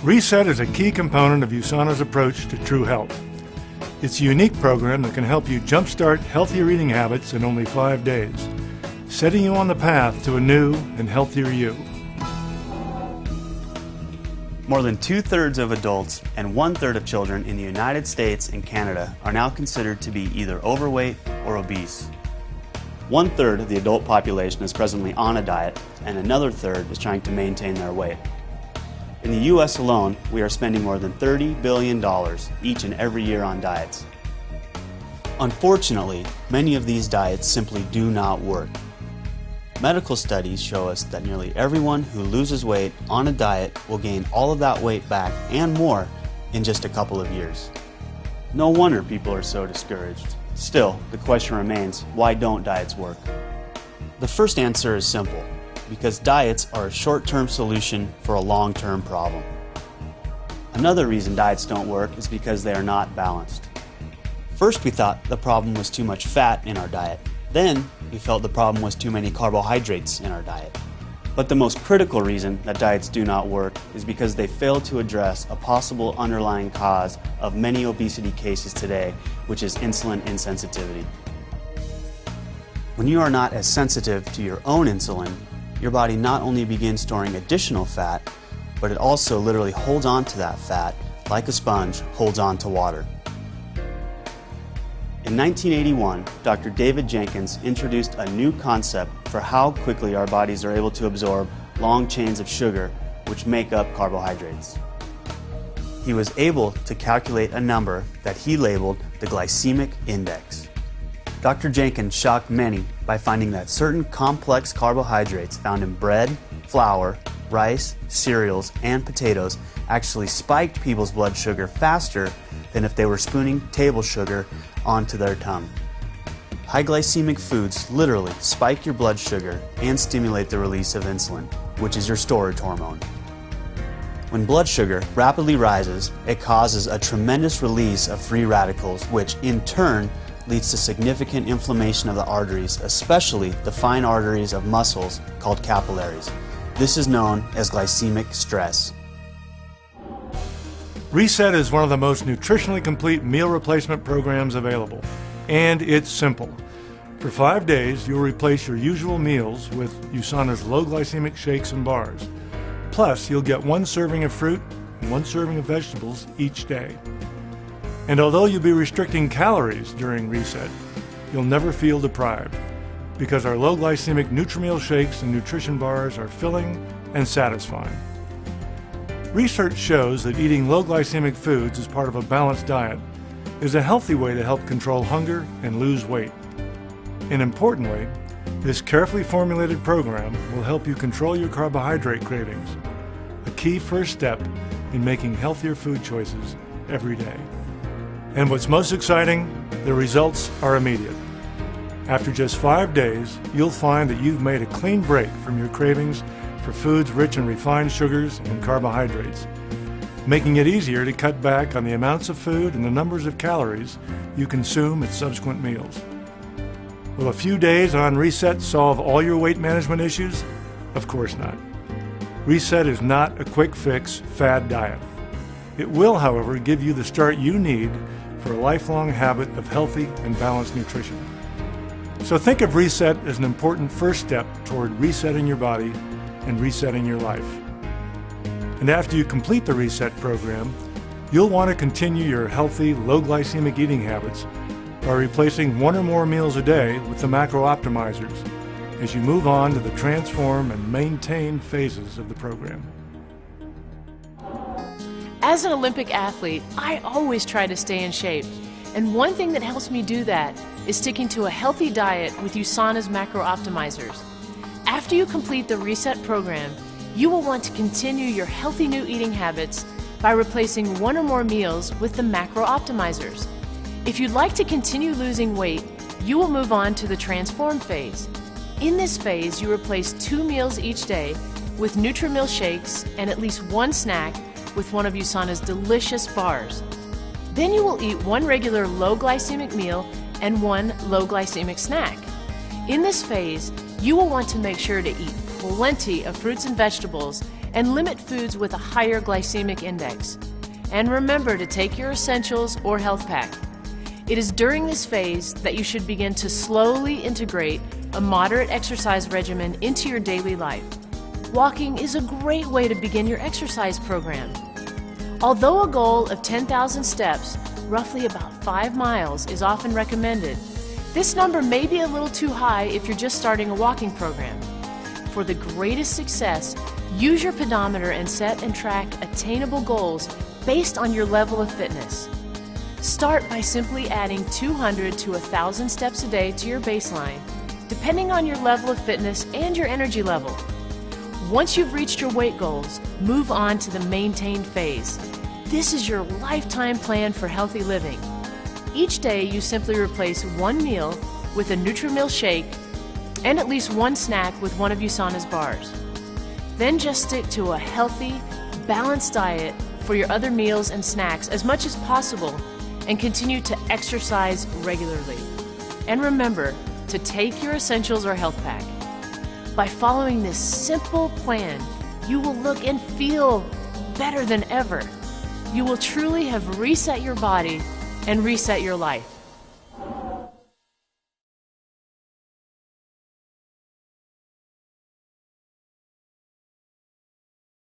Reset is a key component of USANA's approach to true health. It's a unique program that can help you jumpstart healthier eating habits in only 5 days, setting you on the path to a new and healthier you. More than 2/3 of adults and 1/3 of children in the United States and Canada are now considered to be either overweight or obese. 1/3 of the adult population is presently on a diet, and another third is trying to maintain their weight. In the U.S. alone, we are spending more than $30 billion each and every year on diets. Unfortunately, many of these diets simply do not work. Medical studies show us that nearly everyone who loses weight on a diet will gain all of that weight back and more in just a couple of years. No wonder people are so discouraged. Still, the question remains, why don't diets work? The first answer is simple. Because diets are a short-term solution for a long-term problem. Another reason diets don't work is because they are not balanced. First, we thought the problem was too much fat in our diet. Then, we felt the problem was too many carbohydrates in our diet. But the most critical reason that diets do not work is because they fail to address a possible underlying cause of many obesity cases today, which is insulin insensitivity. When you are not as sensitive to your own insulin, your body not only begins storing additional fat, but it also literally holds on to that fat like a sponge holds on to water. In 1981, Dr. David Jenkins introduced a new concept for how quickly our bodies are able to absorb long chains of sugar, which make up carbohydrates. He was able to calculate a number that he labeled the glycemic index. Dr. Jenkins shocked many by finding that certain complex carbohydrates found in bread, flour, rice, cereals, and potatoes actually spiked people's blood sugar faster than if they were spooning table sugar onto their tongue. High glycemic foods literally spike your blood sugar and stimulate the release of insulin, which is your storage hormone. When blood sugar rapidly rises, it causes a tremendous release of free radicals, which in turn leads to significant inflammation of the arteries, especially the fine arteries of muscles called capillaries. This is known as glycemic stress. Reset is one of the most nutritionally complete meal replacement programs available, and it's simple. For 5 days, you'll replace your usual meals with USANA's low glycemic shakes and bars. Plus, you'll get 1 serving of fruit and 1 serving of vegetables each day. And although you'll be restricting calories during Reset, you'll never feel deprived because our low glycemic NutriMeal shakes and nutrition bars are filling and satisfying. Research shows that eating low glycemic foods as part of a balanced diet is a healthy way to help control hunger and lose weight. And importantly, this carefully formulated program will help you control your carbohydrate cravings, a key first step in making healthier food choices every day. And what's most exciting, the results are immediate. After just 5 days, you'll find that you've made a clean break from your cravings for foods rich in refined sugars and carbohydrates, making it easier to cut back on the amounts of food and the numbers of calories you consume at subsequent meals. Will a few days on Reset solve all your weight management issues? Of course not. Reset is not a quick fix fad diet. It will, however, give you the start you need for a lifelong habit of healthy and balanced nutrition. So think of Reset as an important first step toward resetting your body and resetting your life. And after you complete the Reset program, you'll want to continue your healthy, low glycemic eating habits by replacing 1 or more meals a day with the macro optimizers as you move on to the transform and maintain phases of the program. As an Olympic athlete, I always try to stay in shape. And one thing that helps me do that is sticking to a healthy diet with USANA's macro optimizers. After you complete the Reset program, you will want to continue your healthy new eating habits by replacing 1 or more meals with the macro optimizers. If you'd like to continue losing weight, you will move on to the transform phase. In this phase, you replace 2 meals each day with NutriMeal shakes and at least 1 snack with one of USANA's delicious bars. Then you will eat 1 regular low glycemic meal and 1 low glycemic snack. In this phase, you will want to make sure to eat plenty of fruits and vegetables and limit foods with a higher glycemic index. And remember to take your essentials or health pack. It is during this phase that you should begin to slowly integrate a moderate exercise regimen into your daily life. Walking is a great way to begin your exercise program. Although a goal of 10,000 steps, roughly about 5 miles, is often recommended, this number may be a little too high if you're just starting a walking program. For the greatest success, use your pedometer and set and track attainable goals based on your level of fitness. Start by simply adding 200 to 1,000 steps a day to your baseline, depending on your level of fitness and your energy level. Once you've reached your weight goals, move on to the maintain phase. This is your lifetime plan for healthy living. Each day you simply replace one meal with a NutriMill shake and at least one snack with one of USANA's bars. Then just stick to a healthy, balanced diet for your other meals and snacks as much as possible and continue to exercise regularly. And remember to take your essentials or health pack. By following this simple plan, you will look and feel better than ever. You will truly have reset your body and reset your life.